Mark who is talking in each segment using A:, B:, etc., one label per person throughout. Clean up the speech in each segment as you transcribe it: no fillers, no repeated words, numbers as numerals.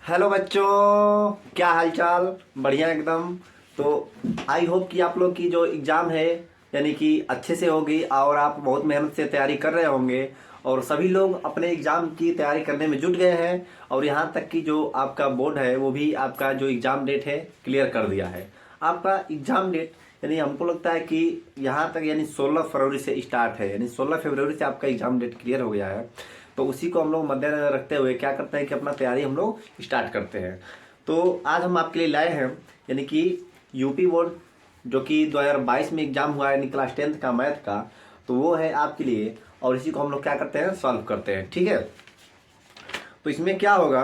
A: Hello बच्चों, क्या हाल चाल। बढ़िया एकदम। तो आई होप कि आप लोग की जो एग्ज़ाम है यानी कि अच्छे से होगी और आप बहुत मेहनत से तैयारी कर रहे होंगे और सभी लोग अपने एग्ज़ाम की तैयारी करने में जुट गए हैं। और यहाँ तक कि जो आपका बोर्ड है वो भी आपका जो एग्ज़ाम डेट है क्लियर कर दिया है। आपका एग्ज़ाम डेट यानी हमको लगता है कि यहाँ तक यानी 16 फरवरी से स्टार्ट है, यानी 16 फरवरी से आपका एग्ज़ाम डेट क्लियर हो गया है। तो उसी को हम लोग मद्देनजर रखते हुए क्या करते हैं कि अपना तैयारी हम लोग स्टार्ट करते हैं। तो आज हम आपके लिए लाए हैं यानी कि यूपी बोर्ड जो कि 2022 में एग्जाम हुआ है यानी क्लास 10th का मैथ का, तो वो है आपके लिए। और इसी को हम लोग क्या करते हैं, सॉल्व करते हैं। ठीक है। तो इसमें क्या होगा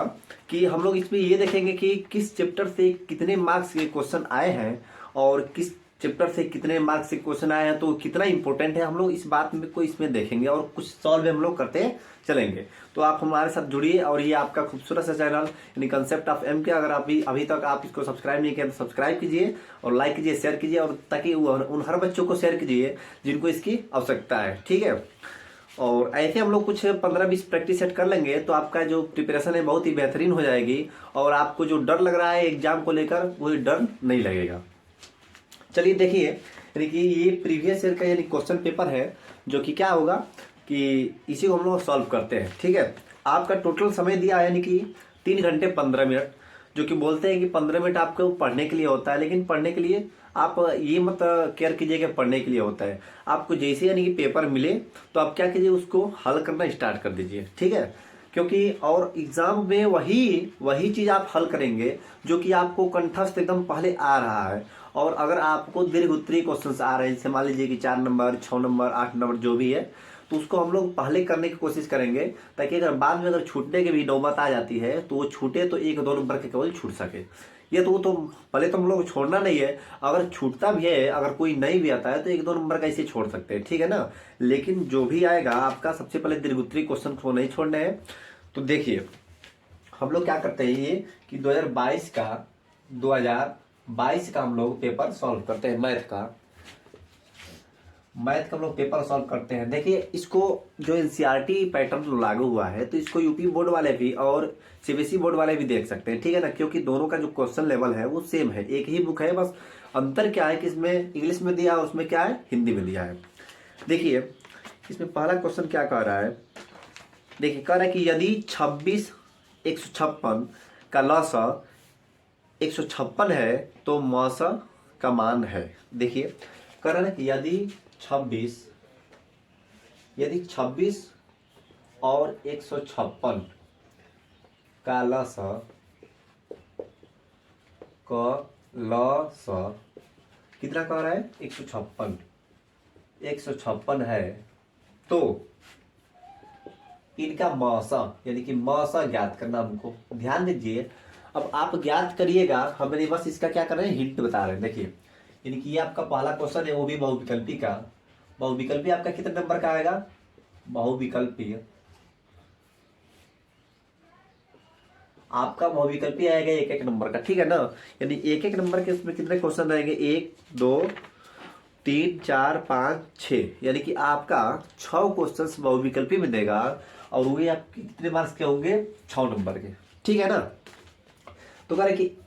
A: कि हम लोग इसमें ये देखेंगे कि किस चैप्टर से कितने मार्क्स के क्वेश्चन आए हैं और किस चैप्टर से कितने मार्क्स के क्वेश्चन आए हैं, तो कितना इंपॉर्टेंट है हम लोग इस बात में को इसमें देखेंगे और कुछ सॉल्व हम लोग करते चलेंगे। तो आप हमारे साथ जुड़िए और ये आपका खूबसूरत सा चैनल यानी कंसेप्ट ऑफ एम के, अगर आप अभी तक आप इसको सब्सक्राइब नहीं किया तो सब्सक्राइब कीजिए और लाइक कीजिए, शेयर कीजिए, और ताकि उन हर बच्चों को शेयर कीजिए जिनको इसकी आवश्यकता है। ठीक है। और ऐसे हम लोग कुछ 15-20 प्रैक्टिस सेट कर लेंगे तो आपका जो प्रिपरेशन है बहुत ही बेहतरीन हो जाएगी और आपको जो डर लग रहा है एग्जाम को लेकर वो डर नहीं लगेगा। चलिए देखिए, यानी कि ये प्रीवियस ईयर का यानी क्वेश्चन पेपर है जो कि क्या होगा कि इसी को हम लोग सॉल्व करते हैं। ठीक है। आपका टोटल समय दिया है यानी कि 3 घंटे 15 मिनट, जो कि बोलते हैं कि 15 मिनट आपको पढ़ने के लिए होता है, लेकिन पढ़ने के लिए आप ये मत केयर कीजिए कि पढ़ने के लिए होता है। आपको जैसे यानी कि पेपर मिले तो आप क्या कीजिए, उसको हल करना स्टार्ट कर दीजिए। ठीक है। क्योंकि और एग्जाम में वही वही चीज़ आप हल करेंगे जो कि आपको कंठस्थ एकदम पहले आ रहा है। और अगर आपको दीर्घ उत्तरीय क्वेश्चन आ रहे हैं, जैसे मान लीजिए कि 4 नंबर 6 नंबर 8 नंबर जो भी है, तो उसको हम लोग पहले करने की कोशिश करेंगे ताकि अगर बाद में अगर छूटने की भी नौबत आ जाती है तो वो छूटे तो 1-2 नंबर के केवल छूट सके। ये तो वो तो पहले तो हम लोग को छोड़ना नहीं है। अगर छूटता भी है, अगर कोई नहीं भी आता है तो 1-2 नंबर का इसे छोड़ सकते हैं। ठीक है ना। लेकिन जो भी आएगा आपका सबसे पहले दीर्घ उत्तरीय क्वेश्चन को नहीं छोड़ने हैं। तो देखिए हम लोग क्या करते हैं ये कि 2022 का हम लोग पेपर सॉल्व करते हैं। मैथ का हम लोग पेपर सॉल्व करते हैं। देखिए इसको जो एनसीईआरटी पैटर्न लागू हुआ है तो इसको यूपी बोर्ड वाले भी और सीबीएसई बोर्ड वाले भी देख सकते हैं। ठीक है ना। क्योंकि दोनों का जो क्वेश्चन लेवल है वो सेम है, एक ही बुक है, बस अंतर क्या है कि इसमें इंग्लिश में दिया है, उसमें क्या है, हिंदी में दिया है। देखिए इसमें पहला क्वेश्चन क्या कह रहा है। देखिए कह रहा है कि यदि 26 156 का लॉसा 156 है तो मौसा का मान है। देखिए कह रहा है कि यदि 26 और 156 का लसा कितना कह रहा है, 156 है तो इनका मौसा यानी कि मौसा ज्ञात करना हमको। ध्यान दीजिए, अब आप ज्ञात करिएगा, हमने बस इसका क्या कर रहे हैं, हिंट बता रहे हैं। देखिए यानी कि ये आपका पहला क्वेश्चन है, वो भी बहुविकल्पी का। बहुविकल्पी आपका कितने नंबर का आएगा, बहुविकल्पी आपका बहुविकल्पी आएगा 1-1 नंबर का। ठीक है ना। यानी 1-1 नंबर के उसमें कितने क्वेश्चन रहेंगे, 1 2 3 4 5 6, यानी कि आपका 6 क्वेश्चन बहुविकल्पी में देगा और वही आपके कितने मार्क्स के होंगे, 6 नंबर के। ठीक है ना। तो कह रहे कि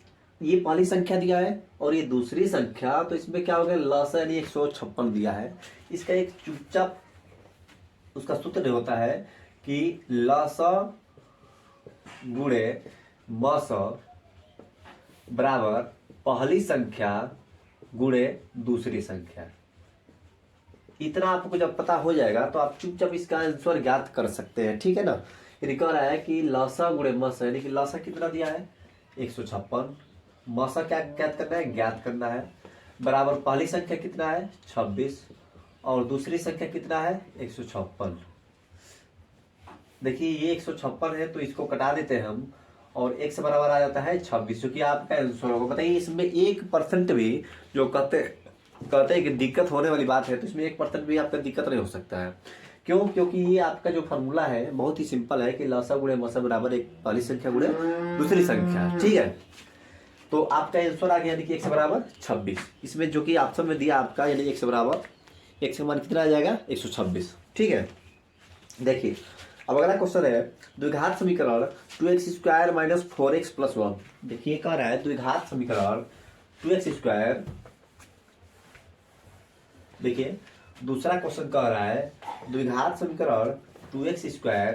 A: ये पहली संख्या दिया है और ये दूसरी संख्या, तो इसमें क्या हो गया, लसा यानी 156 दिया है। इसका एक चुपचाप उसका सूत्र होता है कि लसा गुणे मसा बराबर पहली संख्या गुणे दूसरी संख्या। इतना आपको जब पता हो जाएगा तो आप चुपचाप इसका आंसर ज्ञात कर सकते हैं। ठीक है ना। ये कह रहा है कि लसा गुणे मसा, यानी कि लसा कितना दिया है, 156, मसा क्या ज्ञात करना है, ज्ञात करना है, बराबर पहली संख्या कितना है, 26, और दूसरी संख्या कितना है, 156। देखिए ये 156 है तो इसको कटा देते हैं हम और एक से बराबर आ जाता है 26, जो कि आपका आंसर होगा। बताइए इसमें 1% भी जो कहते हैं कि दिक्कत होने वाली बात है, तो इसमें 1% भी आपका दिक्कत नहीं हो सकता है। क्यों, क्योंकि ये आपका जो फॉर्मूला है बहुत ही सिंपल है कि लसा गुणे मसा बराबर एक पहली संख्या गुणे दूसरी संख्या। ठीक है। तो आपका आंसर आ गया यानी कि 1 से बराबर 26। इसमें जो कि ऑप्शन में दिया आपका यानी 1 से बराबर, 1 से मान कितना आ जाएगा, 126। ठीक है। देखिए अब अगला क्वेश्चन है द्विघात समीकरण 2x² माइनस 4x प्लस 1। देखिए कह रहा है द्विघात समीकरण 2x²। देखिए दूसरा क्वेश्चन कह रहा है द्विघात समीकरण 2x²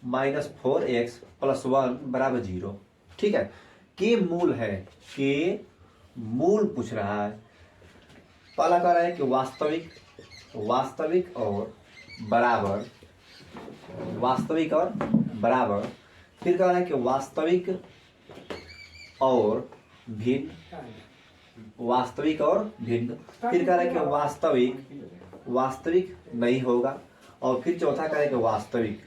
A: माइनस 4x प्लस 1 बराबर 0। ठीक है, के मूल है, के मूल पूछ रहा है। पहला कह रहा है कि वास्तविक, वास्तविक और बराबर, वास्तविक और बराबर। फिर कह रहा है कि वास्तविक और भिन्न, वास्तविक और भिन्न। फिर कह रहा है कि वास्तविक, वास्तविक नहीं होगा। और फिर चौथा कह रहा है कि वास्तविक,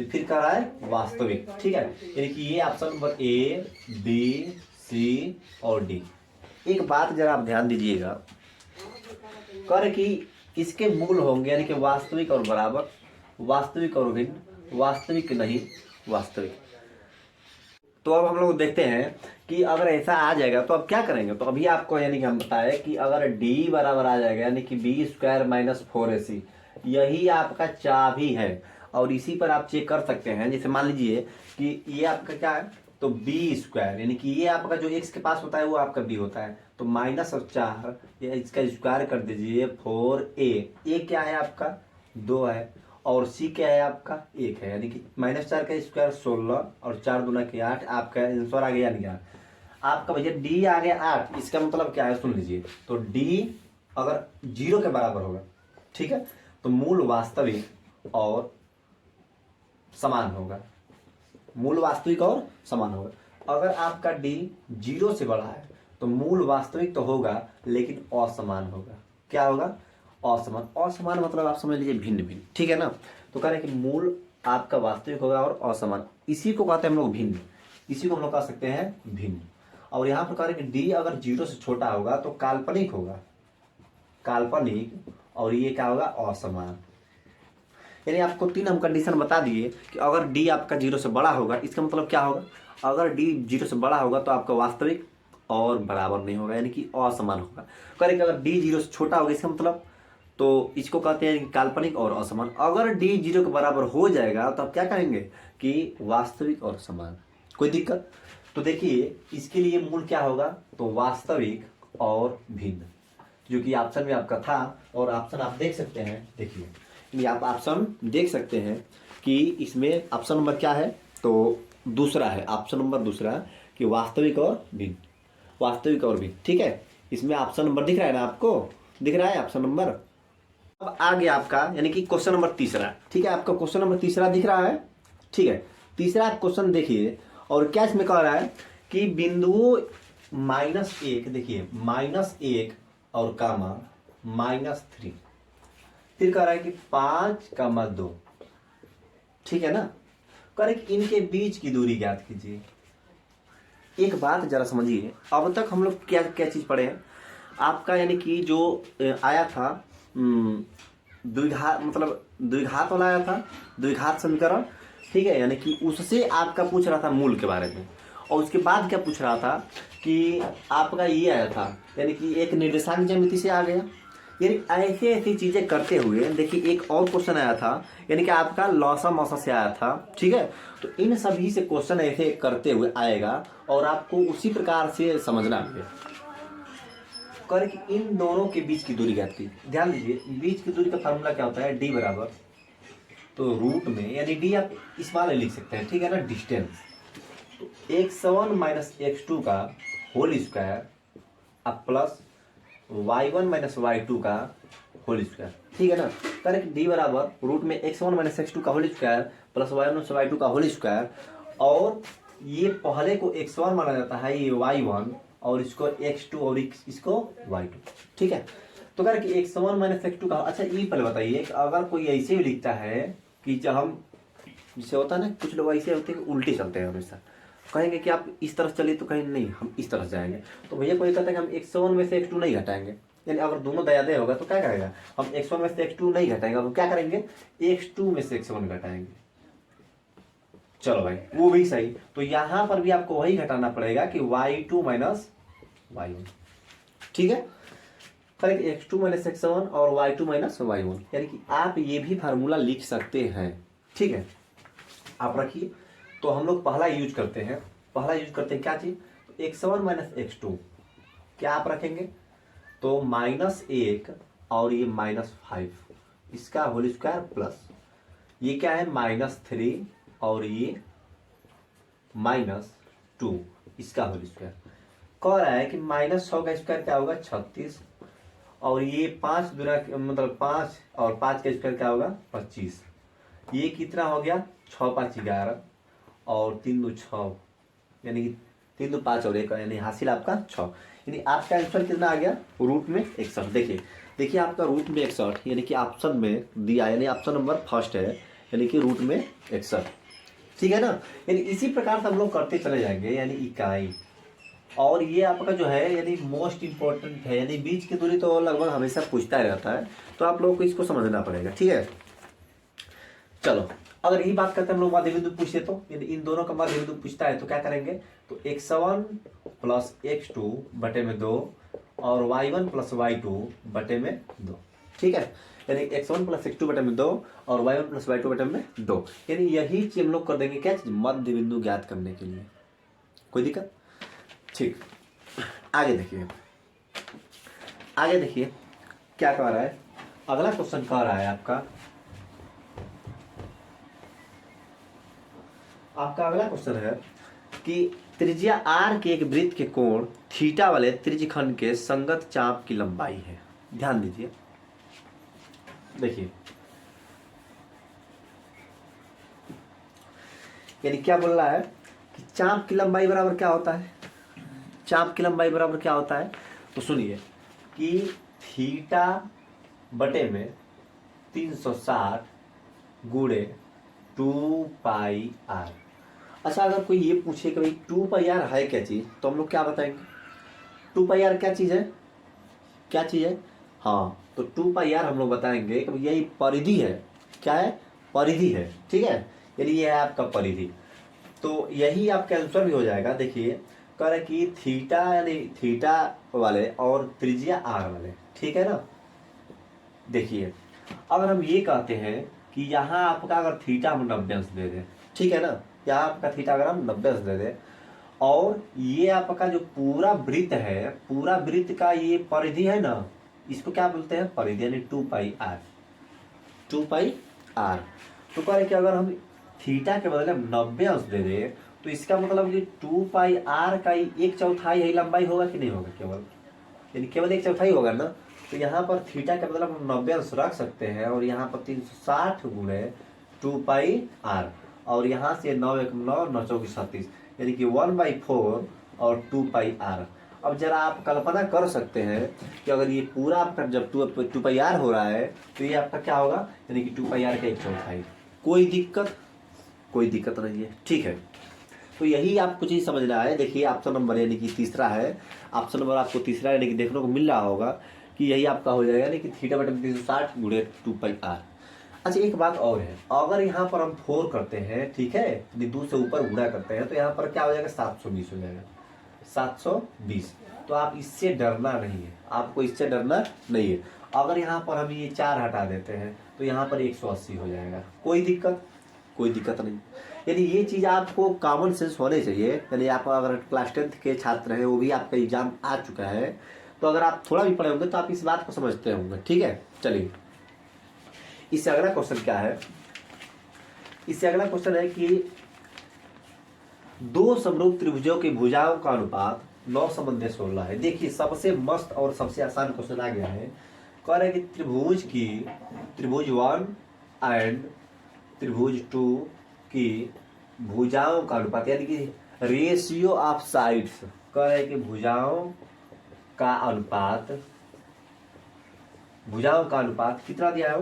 A: फिर कह रहा है वास्तविक। ठीक है, यानी कि ये ऑप्शन नंबर ए, बी, सी और डी। एक बात जरा आप ध्यान दीजिएगा, कह रहे कि इसके मूल होंगे यानी कि वास्तविक और बराबर, वास्तविक और भिन्न, वास्तविक नहीं वास्तविक। तो अब हम लोग देखते हैं कि अगर ऐसा आ जाएगा तो अब क्या करेंगे। तो अभी आपको यानी कि हम बताए कि अगर d बराबर आ जाएगा यानी कि b² माइनस 4ac, यही आपका चाबी है। और इसी पर आप चेक कर सकते हैं। जैसे मान लीजिए कि ये आपका क्या है, तो b² यानी कि ये आपका जो x के पास होता है वो आपका b होता है। तो माइनस और 4 ये इसका स्क्वायर कर दीजिए 4a। a क्या है आपका 2 है और c क्या है आपका 1 है, यानी कि -4 का स्क्वायर 16 और 4 दूना के 8। आपका आंसर आ गया नहीं यार आपका भैया d आ गया 8। इसका मतलब क्या है सुन लीजिए। तो d अगर 0 के बराबर होगा, ठीक है, तो मूल वास्तविक और समान होगा, मूल वास्तविक और समान होगा। अगर आपका d 0 से बड़ा है तो मूल वास्तविक तो होगा लेकिन असमान होगा। क्या होगा, असमान। असमान मतलब आप समझ लीजिए भिन्न भिन्न। ठीक है ना। तो कह रहे हैं कि मूल आपका वास्तविक होगा और असमान, इसी को कहते हैं हम लोग भिन्न, इसी को हम लोग कह सकते हैं भिन्न। और यहाँ पर कह रहे हैं कि d अगर 0 से छोटा होगा तो काल्पनिक होगा, काल्पनिक, और ये क्या होगा असमान। यानी आपको 3 हम कंडीशन बता दिए कि अगर d आपका 0 से बड़ा होगा, इसका मतलब क्या होगा, अगर d 0 से बड़ा होगा तो आपका वास्तविक और बराबर नहीं होगा यानी कि असमान होगा। करें कि अगर d 0 से छोटा होगा इसका मतलब, तो इसको कहते हैं कि काल्पनिक और असमान। अगर d 0 के बराबर हो जाएगा तो आप क्या कहेंगे कि वास्तविक और समान। कोई दिक्कत। तो देखिए इसके लिए मूल क्या होगा, तो वास्तविक और भिन्न, जो कि ऑप्शन में आपका था। और ऑप्शन आप देख सकते हैं, देखिए ये आप ऑप्शन देख सकते हैं कि इसमें ऑप्शन नंबर क्या है, तो दूसरा है। ऑप्शन नंबर दूसरा कि वास्तविक और भिन्न, वास्तविक और भिन्न। ठीक है, इसमें ऑप्शन नंबर दिख रहा है ना, आपको दिख रहा है ऑप्शन नंबर। अब आ गया आपका यानी कि क्वेश्चन नंबर तीसरा। ठीक है, आपका क्वेश्चन नंबर तीसरा दिख रहा है। ठीक है, तीसरा क्वेश्चन देखिए। और क्या इसमें कह रहा है कि बिंदु -1, देखिए -1 और कामा -3। फिर कह रहा है कि 5, 2। ठीक है ना। कह रहे कि इनके बीच की दूरी ज्ञात कीजिए। एक बात जरा समझिए, अब तक हम लोग क्या क्या चीज पढ़े हैं आपका, यानी कि जो आया था द्विघात, मतलब द्विघात वाला आया था, द्विघात समीकरण। ठीक है, यानी कि उससे आपका पूछ रहा था मूल के बारे में। और उसके बाद क्या पूछ रहा था कि आपका ये आया था, यानी कि एक निर्देशांक ज्यामिति से आ गया। यानी ऐसी ऐसी चीजें करते हुए देखिए एक और क्वेश्चन आया था, यानी कि आपका लौसा मौसा से आया था। ठीक है, तो इन सभी से क्वेश्चन ऐसे करते हुए आएगा और आपको उसी प्रकार से समझना है। कर कि इन दोनों के बीच की दूरी ज्ञात की। ध्यान दीजिए बीच की दूरी का फार्मूला क्या होता है, d बराबर, तो रूट में, यानी d आप इस वाले लिख सकते हैं। ठीक है ना, डिस्टेंस। तो x1 माइनस x2 का होल स्क्वायर अब प्लस y1 माइनस y2 का होल स्क्वायर। ठीक है ना। करेक्ट, d बराबर रूट में x1 माइनस x2 का whole square plus y1 minus y2 का होल स्क्वायर। और ये पहले को x1 माना जाता है, ये y1, और इसको x2 और इसको y2। ठीक है, तो अगर कि x1 माइनस x2 का, अच्छा ये पहले बताइए अगर कोई ऐसे भी लिखता है कि जब हम, जैसे होता है ना कुछ लोग ऐसे होते हैं कि उल्टे चलते हैं हमेशा, कहेंगे कि आप इस तरफ चलिए तो कहेंगे नहीं हम इस तरफ जाएंगे। तो भैया कोई कहता है कि हम x1 में से x2 नहीं घटाएंगे, यानी अगर दोनों दयादय होगा तो क्या करेगा, हम x1 में से x2 नहीं घटाएंगे, अब क्या करेंगे x2 में से x1 घटाएंगे। चलो भाई वो भी सही। तो यहां पर भी आपको वही घटाना पड़ेगा कि y2 माइनस y1। ठीक है, करेक्ट, x2 माइनस x1 और y2 माइनस y1, यानी कि आप ये भी फार्मूला लिख सकते हैं। ठीक है, आप रखिए। तो हम लोग पहला यूज करते हैं, क्या चीज, x1 माइनस x2 क्या आप रखेंगे, तो -1 और ये -5, इसका होल स्क्वायर प्लस ये क्या है -3 और ये -2, इसका होल स्क्वायर। कह रहा है कि -6 का स्क्वायर क्या होगा 36, और ये 5 दूना मतलब 5 और 5 का स्क्वायर क्या होगा 25। ये कितना हो गया 6 5 11 और 3 2 6, यानी कि 3 2 5 और 1, यानी हासिल आपका 6, यानी आपका आंसर कितना आ गया रूट में 61। देखिए आपका रूट में 61, यानी कि ऑप्शन में दिया, यानी ऑप्शन नंबर फर्स्ट है, यानी कि रूट में 61। ठीक है ना, यानी इसी प्रकार से हम लोग करते चले जाएंगे, यानी इकाई। और ये आपका जो है यानी मोस्ट इंपॉर्टेंट है, यानी बीच की दूरी तो लगभग हमेशा पूछता ही रहता है, तो आप लोगों को इसको समझना पड़ेगा। ठीक है, चलो अगर यही बात करते हैं हम लोग मध्य बिंदु पूछे, तो यदि इन दोनों का मध्य बिंदु पूछता है तो क्या करेंगे, तो x1 प्लस x2 बटे में 2 और y1 प्लस y2 बटे में 2। ठीक है, यानी x1 प्लस x2 बटे में 2 और y1 प्लस y2 बटे में 2, यानी यही चीज हम लोग कर देंगे क्या चीज, मध्य बिंदु ज्ञात करने के लिए। कोई दिक्कत? ठीक, आगे देखिए क्या कह रहा है, अगला क्वेश्चन कह रहा है आपका अगला क्वेश्चन है कि त्रिज्या r के एक वृत्त के कोण थीटा वाले त्रिज्यखंड के संगत चाप की लंबाई है। ध्यान दीजिए, देखिए यानी क्या बोल रहा है कि चाप की लंबाई बराबर क्या होता है, तो सुनिए कि थीटा बटे में 360 गुणे 2πr। अच्छा, अगर कोई ये पूछे कि भाई 2πr है क्या चीज, तो हम लोग क्या बताएंगे, 2πr क्या चीज है, हाँ, तो 2πr हम लोग बताएंगे कि यही परिधि है। क्या है, परिधि है। ठीक है, यानी ये है आपका परिधि, तो यही आपका आंसर भी हो जाएगा। देखिए कह रहे कि थीटा यानी थीटा वाले और त्रिज्या आर वाले, ठीक है ना। देखिए अगर हम ये कहते हैं कि यहाँ आपका अगर थीटा हम 90 अंश दे दें, ठीक है ना, यहाँ आपका थीटा अगर हम 90 अंश दे दें, और ये आपका जो पूरा वृत्त है, पूरा वृत्त का ये परिधि है ना, इसको क्या बोलते हैं, परिधि, यानी 2πr। तो कह रहे कि अगर हम थीटा के बदले 90 अंश दे दें, तो इसका मतलब कि 2πr का 1/4 ही लंबाई होगा कि नहीं होगा, केवल यानी केवल 1/4 होगा ना। तो यहाँ पर थीटा के मतलब हम 90 अंश रख सकते हैं, और यहाँ पर 360 गुणे 2πr, और यहाँ से 9 1 9 9 4 37, यानी कि 1/4 और 2πr। अब जरा आप कल्पना कर सकते हैं कि अगर ये पूरा आपका जब 2πr हो रहा है, तो ये आपका क्या होगा, यानी कि 2πr का 1/4। कोई दिक्कत नहीं है। ठीक है, तो यही आपको चीज समझना है। देखिए ऑप्शन नंबर यानी कि तीसरा है, ऑप्शन नंबर आपको तीसरा यानी कि देखने को मिल रहा होगा कि यही आपका हो जाएगा, यानी कि थीटा बटे 360 गुणे 2πr। अच्छा, एक बात और है, अगर यहाँ पर हम 4 करते हैं, ठीक है, यदि 2 से ऊपर गुणा करते हैं, तो यहाँ पर क्या हो जाएगा 720 हो जाएगा, 720। तो आप इससे डरना नहीं है, आपको इससे डरना नहीं है। अगर यहाँ पर हम ये 4 हटा देते हैं, तो यहाँ पर 180 हो जाएगा। कोई दिक्कत नहीं। यानी ये चीज़ आपको कॉमन सेंस होने चाहिए। यानी आप अगर क्लास 10th के छात्र हैं, वो भी आपका एग्जाम आ चुका है, तो अगर आप थोड़ा भी पढ़े होंगे तो आप इस बात को समझते होंगे। ठीक है, चलिए इससे अगला क्वेश्चन क्या है, इससे अगला क्वेश्चन है कि दो समरूप त्रिभुजों की भुजाओं का अनुपात 9/16 है। देखिए सबसे मस्त और सबसे आसान क्वेश्चन आ गया है। कह रहे हैं कि त्रिभुज 1 एंड त्रिभुज 2 की भुजाओं का अनुपात, यानी कि रेशियो ऑफ साइड्स, कह रहे हैं कि भुजाओं का अनुपात कितना दिया हो,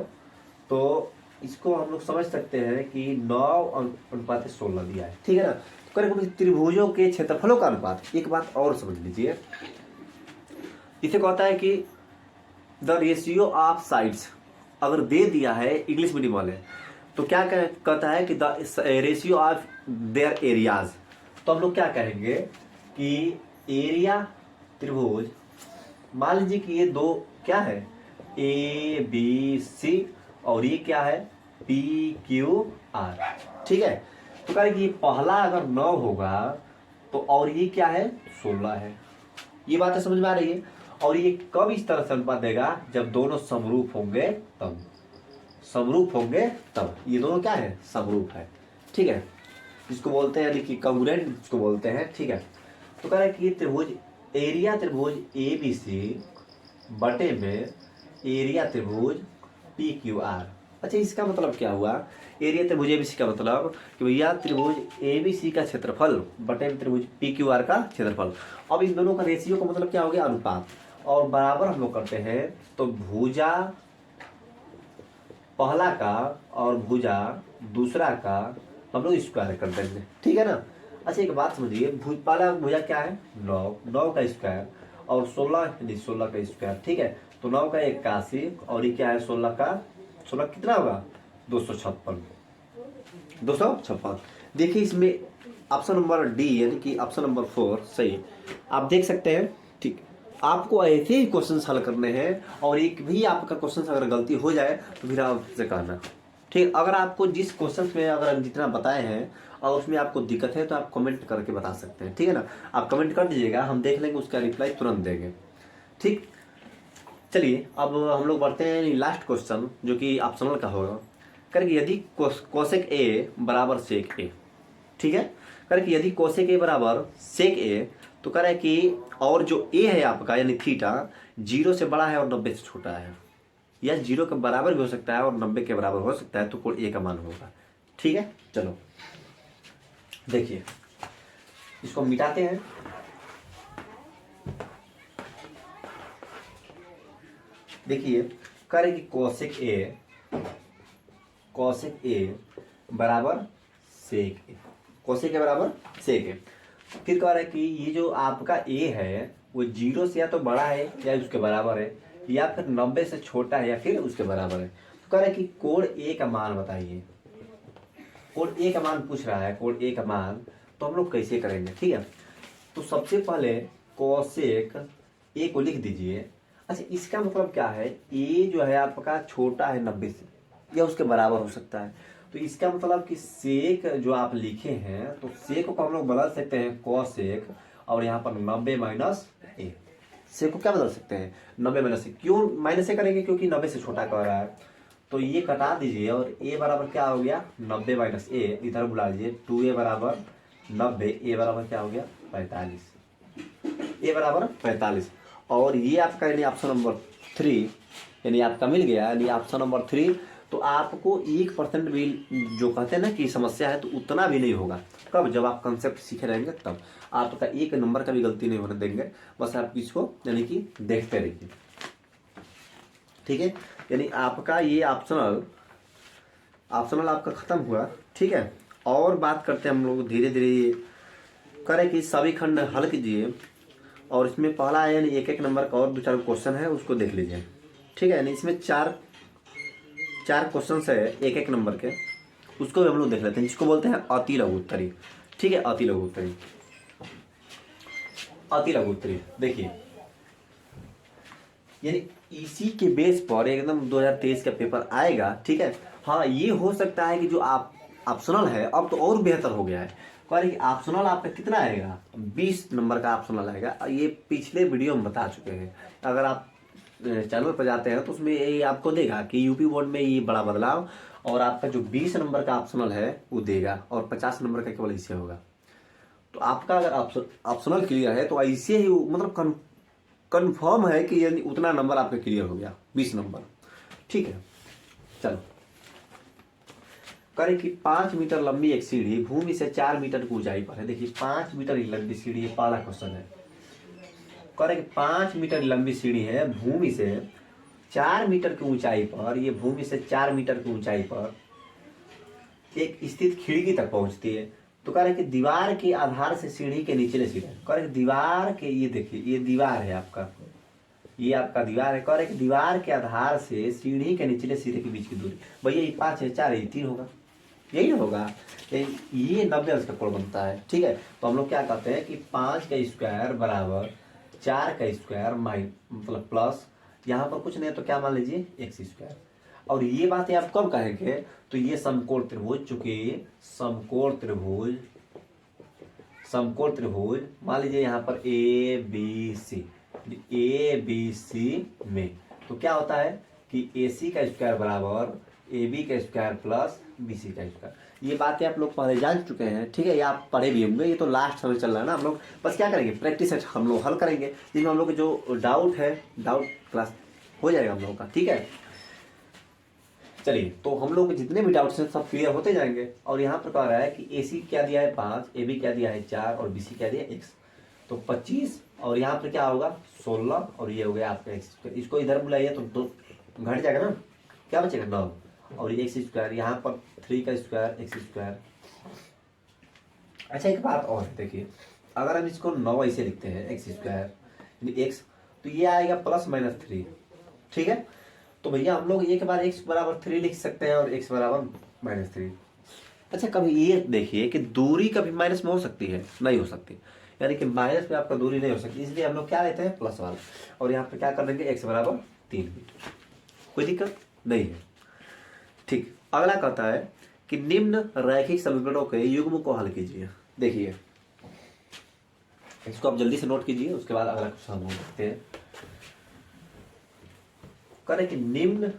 A: तो इसको हम लोग समझ सकते हैं कि 9:16 दिया है। ठीक है ना, तो कह रहे हैं त्रिभुजों के क्षेत्रफलों का अनुपात। एक बात और समझ लीजिए, इसे कहता है कि द रेशियो ऑफ साइड्स, अगर दे दिया है इंग्लिश मीडियम वाले, तो क्या कहता है कि the ratio of their areas. तो हम लोग क्या कहेंगे कि एरिया त्रिभुज, मान लीजिए कि ये दो क्या है ABC, और ये क्या है PQR। ठीक है, तो कह रहे कि पहला अगर 9 होगा तो और ये क्या है 16 है। ये बातें समझ में आ रही है। और ये कब इस तरह से अनुपात देगा, जब दोनों समरूप होंगे तब। समरूप होंगे तब ये दोनों क्या है समरूप है। ठीक है, जिसको बोलते हैं यानी कि कॉन्ग्रुएंट जिसको बोलते हैं। ठीक है, तो कह रहे कि त्रिभुज एरिया त्रिभुज ABC बटे में एरिया त्रिभुज PQR। अच्छा, इसका मतलब क्या हुआ, एरिया त्रिभुज ABC का मतलब कि भैया त्रिभुज ABC का क्षेत्रफल बटे में त्रिभुज PQR का क्षेत्रफल। अब इन दोनों का रेशियो का मतलब क्या हो गया अनुपात, और बराबर हम लोग करते हैं तो भुजा पहला का और भुजा दूसरा का हम लोग स्क्वायर कर देंगे। ठीक है ना। अच्छा, एक बात समझिए, पहला भुजा क्या है 9 का स्क्वायर, और 16 यानी 16 का स्क्वायर। ठीक है, तो 9 का 81, और ये क्या है 16 का 16 कितना होगा 256। देखिए इसमें ऑप्शन नंबर डी यानी कि ऑप्शन नंबर 4 सही आप देख सकते हैं। ठीक, आपको ऐसे ही क्वेश्चन हल करने हैं, और एक भी आपका क्वेश्चन अगर गलती हो जाए तो फिर आप उससे कहना। ठीक, अगर आपको जिस क्वेश्चन में अगर जितना बताए हैं और उसमें आपको दिक्कत है तो आप कमेंट करके बता सकते हैं। ठीक है ना, आप कमेंट कर दीजिएगा, हम देख लेंगे, उसका रिप्लाई तुरंत देंगे। ठीक, चलिए अब हम लोग बढ़ते हैं लास्ट क्वेश्चन जो कि ऑप्शनल का होगा। करके यदि कोसेक ए बराबर सेक ए। ठीक है, करके यदि कोसेक ए बराबर सेक ए, तो कह रहा है कि और जो ए है आपका यानी थीटा 0 से बड़ा है और 90 से छोटा है, या 0 के बराबर भी हो सकता है और 90 के बराबर हो सकता है, तो कोण ए का मान होगा। ठीक है, चलो देखिए इसको मिटाते हैं। देखिए कह रहे कि कोसेक ए बराबर सेक ए, कोसेक ए बराबर सेक ए। फिर कह रहा है कि ये जो आपका ए है वो 0 से या तो बड़ा है या उसके बराबर है, या फिर 90 से छोटा है या फिर उसके बराबर है। तो कह रहा है कि कोण ए का मान बताइए। कोण ए का मान पूछ रहा है, कोण ए का मान, तो हम लोग कैसे करेंगे। ठीक है, तो सबसे पहले कोसेक ए को लिख दीजिए। अच्छा, इसका मतलब क्या है, ए जो है आपका छोटा है 90 से या उसके बराबर हो सकता है, तो इसका मतलब कि सेक जो आप लिखे हैं तो सेक को हम लोग बदल सकते हैं कोसेक, और यहाँ पर 90 माइनस ए। सेक को क्या बदल सकते हैं 90 माइनस ए। क्यों माइनस ए करेंगे, क्योंकि 90 से छोटा कह रहा है, तो ये कटा दीजिए, और ए बराबर क्या हो गया 90 माइनस ए, इधर बुला लीजिए 2a बराबर 90, ए बराबर क्या हो गया 45, ए बराबर 45। और ये आपका यानी ऑप्शन नंबर 3 यानी आपका मिल गया, यानी ऑप्शन नंबर 3। तो आपको 1% भी जो कहते हैं ना कि समस्या है तो उतना भी नहीं होगा। कब, जब आप कंसेप्ट सीखे रहेंगे तब आपका 1 नंबर का भी गलती नहीं होने देंगे। बस आप इसको यानी कि देखते रहिए। ठीक है, यानी आपका ये ऑप्शनल आपका खत्म हुआ। ठीक है, और बात करते हैं हम लोग धीरे धीरे। करें कि सभी खंड हल कीजिए, और इसमें पहला है यानी 1-1 नंबर का और 2-4 क्वेश्चन है उसको देख लीजिए। ठीक है, यानी इसमें चार क्वेश्चन है 1-1 नंबर के, उसको भी हम लोग देख लेते हैं, जिसको बोलते हैं अति लघु उत्तरी। ठीक है, अति लघु उत्तरी देखिए, यानी इसी के बेस पर एकदम 2023 का पेपर आएगा। ठीक है, हाँ ये हो सकता है कि जो आप ऑप्शनल है अब तो और बेहतर हो गया है। कह रहे कि ऑप्शनल आपका कितना आएगा 20 नंबर का ऑप्शनल आएगा। ये पिछले वीडियो में बता चुके हैं, अगर आप चैनल पर जाते हैं तो उसमें ये आपको देगा कि यूपी बोर्ड में ये बड़ा बदलाव, और आपका जो 20 नंबर का ऑप्शनल है वो देगा, और 50 नंबर का केवल इससे होगा। तो आपका अगर ऑप्शनल क्लियर है तो ऐसे ही मतलब कंफर्म है कि यानी उतना नंबर आपका क्लियर हो गया 20 नंबर। ठीक है, चलो करें कि 5 मीटर लंबी एक सीढ़ी भूमि से 4 मीटर की ऊंचाई पर है। देखिए 5 मीटर की लंबी सीढ़ी, ये पहला क्वेश्चन है। करें कि 5 मीटर लंबी सीढ़ी है भूमि से 4 मीटर की ऊंचाई पर, ये भूमि से 4 मीटर की ऊंचाई पर एक स्थित खिड़की तक पहुंचती है। तो कह रहे कि दीवार के आधार से सीढ़ी के निचले सिरे, कह रहे दीवार के, ये देखिए ये दीवार है आपका, ये आपका दीवार है। कह रहे कि दीवार के आधार से सीढ़ी के निचले सिरे के बीच की दूरी, भैया ये 5 है 4 है 3 होगा, यही होगा। ये 90 अंश का कोण बनता है। ठीक है, तो हम लोग क्या कहते हैं कि 5 का स्क्वायर बराबर 4 का स्क्वायर मतलब प्लस यहाँ पर कुछ नहीं है तो क्या मान लीजिए एक्स स्क्वायर। और ये बातें आप कब कहेंगे, तो ये समकोण त्रिभुज, चूंकि समकोण त्रिभुज मान लीजिए यहाँ पर ए बी सी में, तो क्या होता है कि ए सी का स्क्वायर बराबर ए बी का स्क्वायर प्लस बी सी का स्क्वायर। ये बातें आप लोग पहले जान चुके हैं, ठीक है, ये आप पढ़े भी होंगे, ये तो लास्ट समय चल रहा है ना। हम लोग बस क्या करेंगे, प्रैक्टिस हम लोग हल करेंगे, जिसमें हम लोग जो डाउट है, डाउट क्लास हो जाएगा हम लोगों का, ठीक है। चलिए, तो हम लोग जितने भी डाउट्स हैं सब क्लियर होते जाएंगे। और यहाँ पर कह रहा है कि ए सी क्या दिया है 5, ए बी क्या दिया है 4 और बी सी क्या दिया है x, तो 25 और यहाँ पर क्या होगा 16 और ये हो गया आपका x। इसको इधर बुलाइए तो 2 घट जाएगा ना, क्या बचेगा 9 और ये एक्स स्क्वायर, यहाँ पर 3 का स्क्वायर एक्स स्क्वायर। अच्छा एक बात और देखिए, अगर हम इसको 9 ऐसे लिखते हैं एक्स स्क्वायर यानी एक्स, तो ये आएगा +-3, ठीक है। तो भैया हम लोग एक बार x बराबर 3 लिख सकते हैं और x बराबर -3। अच्छा कभी ये देखिए कि दूरी कभी माइनस में हो सकती है, नहीं हो सकती, यानी कि माइनस में आपका दूरी नहीं हो सकती, इसलिए हम लोग क्या लेते हैं प्लस वाला। और यहाँ पे क्या कर देंगे x बराबर 3 मीटर, कोई दिक्कत नहीं है, ठीक। अगला कहता है कि निम्न रैखिक समीकरणों के युग्म को हल कीजिए। देखिए इसको आप जल्दी से नोट कीजिए, उसके बाद अगला क्वेश्चन हम देखते हैं। करें कि निम्न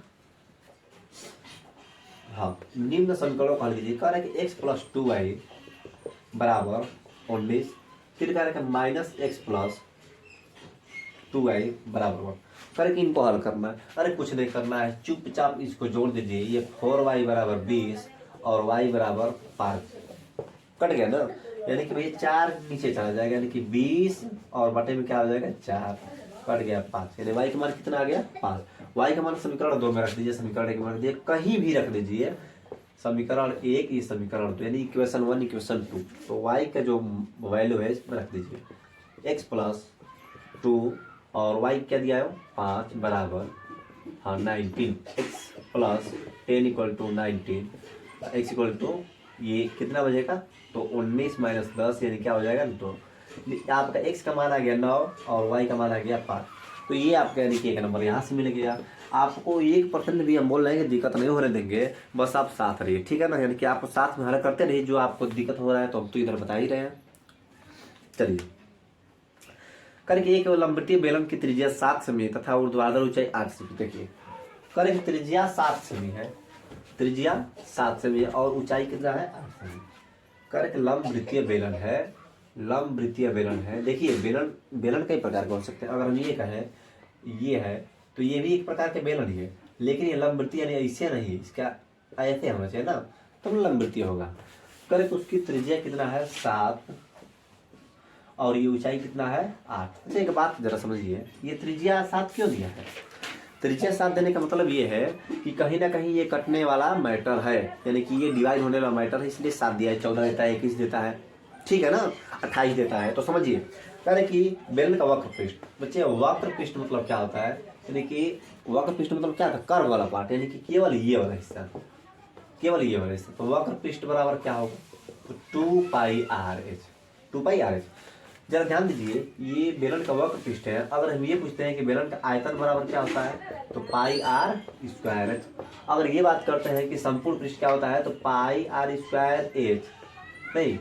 A: समीकरणों को हल कीजिए। कह रहे कि x + 2y बराबर 19, फिर कह रहे कि -x + 2y बराबर 1। करें कि इनको हल करना है, अरे कुछ नहीं करना है, चुपचाप इसको जोड़ दीजिए। ये 4y बराबर 20 और y बराबर 5 कट गया ना, यानी कि भैया 4 नीचे चला जाएगा, यानी कि 20 और बटे में क्या हो जाएगा 4, कट गया 5, यानी y का मान कितना आ गया 5। y का मान समीकरण 2 में रख दीजिए, समीकरण 1 में रख दीजिए, कहीं भी रख दीजिए, समीकरण 1 ये समीकरण 2 यानी इक्वेशन 1 इक्वेशन 2। तो y का जो वैल्यू है इसमें रख दीजिए x + 2 और y क्या दिया है 5 बराबर 19, x + 10 = 19, x = ये कितना बजेगा तो 19 - 10 यानी क्या हो जाएगा 2। आपका x का मान आ गया 9 और y का मान आ गया 5, तो ये आपका यानी कि 1 नंबर यहाँ से मिल गया। आपको 1% भी हम बोल रहे हैं कि दिक्कत नहीं होने देंगे, बस आप साथ रहिए, ठीक है ना, यानी कि आप साथ में हल करते रहिए। जो आपको दिक्कत हो रहा है तो हम तो इधर बता ही रहे हैं। चलिए करके एक लंबवृत्तीय बेलन की त्रिज्या 7 सेमी तथा ऊर्ध्वाधर ऊंचाई 8 सेमी। देखिए करें त्रिज्या 7 सेमी है, त्रिज्या 7 सेमी है और ऊंचाई कितना है 8 सेमी। करें लंबवृत्तीय बेलन है, लंबवृत्तीय बेलन है। देखिए बेलन कई प्रकार के हो सकते हैं। अगर हम ये कहें ये है तो ये भी एक प्रकार के बेलन ही है, लेकिन ये लंबवृत्तीय यानी ऐसे नहीं, इसका ऐसे होना चाहिए ना, तब लंबवृत्तीय होगा। करें तो उसकी त्रिज्या कितना है 7 और ये ऊंचाई कितना है 8। अच्छा एक बात जरा समझिए, ये त्रिज्या 7 क्यों दिया है? त्रिज्या 7 देने का मतलब ये है कि कहीं ना कहीं ये कटने वाला मैटर है, यानी कि ये डिवाइड होने वाला मैटर है, इसलिए 7 दिया है। 14 देता है, 21 देता है, ठीक है ना, 28 देता है। तो समझिए कह रहे कि बेलन का वक्र पृष्ठ, बच्चे वक्र पृष्ठ मतलब क्या होता है, यानी कि वक्र पृष्ठ मतलब क्या था कर्व वाला पार्ट, यानी कि केवल ये वाला हिस्सा, केवल ये वाला हिस्सा। तो वक्र पृष्ठ बराबर क्या होगा तो 2πr/h, 2πr/h। जरा ध्यान दीजिए ये बेलन का वक्र पृष्ठ है। अगर हम ये पूछते हैं कि बेलन का आयतन बराबर क्या होता है तो πr²h। अगर ये बात करते हैं कि संपूर्ण पृष्ठ क्या होता है तो πr²h, नहीं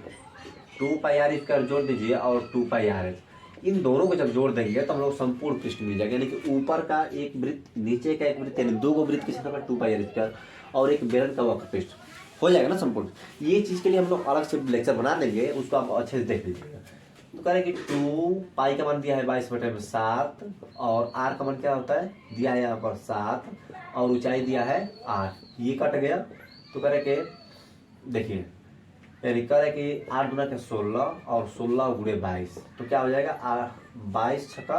A: 2πr² जोड़ दीजिए और 2πrh, इन दोनों को जब जोड़ देंगे तो हम लोग संपूर्ण पृष्ठ मिल जाएगा, यानी कि ऊपर का एक वृत्त नीचे का एक वृत्त, यानी 2 वृत्त के क्षेत्रफल 2πr² और एक बेलन का वक्र पृष्ठ हो जाएगा ना संपूर्ण। ये चीज़ के लिए हम लोग अलग से लेक्चर बना देंगे, उसको आप अच्छे से देख लीजिएगा। तो कह रहे कि 2 का मान दिया है 22/7 और r का मान क्या होता है दिया है यहाँ पर 7 और ऊंचाई दिया है 8, ये कट गया। तो कह रहे कि देखिए यानी कह रहे कि 8 गुना के 16 और 16 गुणे 22, तो क्या हो जाएगा 22 छक्का,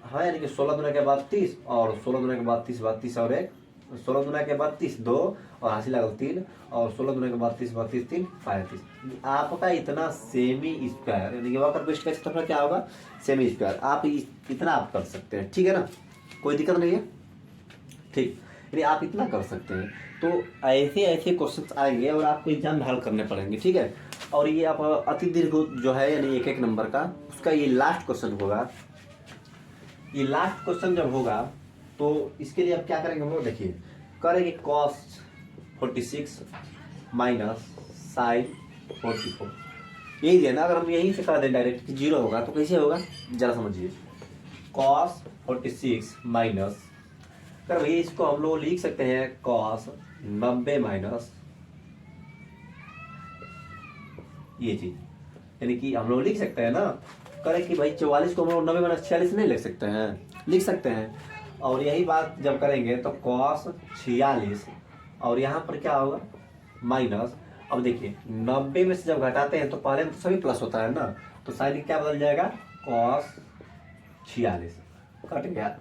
A: हाँ यानी कि 16 गुना के बाद 30 और 16 गुना के बाद 30, 32 और 1, 16 गुना के बाद 30 2 और हासिल लगल 3 और 16 गुना के बाद 30 32 3 35। आपका इतना सेमी स्क्वायर यानी कि वक्र पृष्ठ का क्षेत्रफल क्या होगा सेमी स्क्वायर। आप इतना आप कर सकते हैं, ठीक है ना, कोई दिक्कत नहीं है, ठीक, यानी आप इतना कर सकते हैं। तो ऐसे ऐसे क्वेश्चंस आएंगे और आपको एग्जाम में हल करने पड़ेंगे, ठीक है। और ये आप अति दीर्घ जो है यानी 1-1 नंबर का, उसका ये लास्ट क्वेश्चन होगा, ये लास्ट क्वेश्चन जब होगा तो इसके लिए अब क्या करेंगे हम लोग, देखिए करेंगे cos 46 माइनस साइन 44, यही देना। अगर हम यही से कर दें डायरेक्ट जीरो होगा तो कैसे होगा जरा समझिए। cos 46 माइनस, अगर भैया इसको हम लोग लिख सकते हैं cos 90 माइनस ये चीज, यानी कि हम लोग लिख सकते हैं ना, करें कि भाई 44 को हम लोग 90 माइनस 46 नहीं लिख सकते हैं, लिख सकते हैं। और यही बात जब करेंगे तो cos 46 और यहाँ पर क्या होगा माइनस। अब देखिए 90 में से जब घटाते हैं तो पहले में तो सभी प्लस होता है ना, तो साइन क्या बदल जाएगा cos 46 कट गया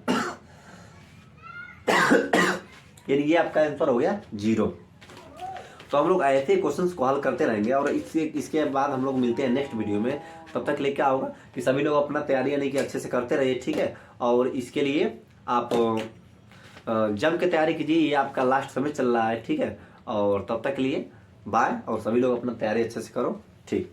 A: यानी ये आपका आंसर हो गया 0। तो हम लोग ऐसे क्वेश्चंस को हल करते रहेंगे और इसके बाद हम लोग मिलते हैं नेक्स्ट वीडियो में। तब तक लेके क्या होगा कि सभी लोग अपना तैयारी यानी कि अच्छे से करते रहिए, ठीक है। और इसके लिए आप जम के तैयारी कीजिए, ये आपका लास्ट समय चल रहा है, ठीक है। और तब तक के लिए बाय, और सभी लोग अपना तैयारी अच्छे से करो, ठीक।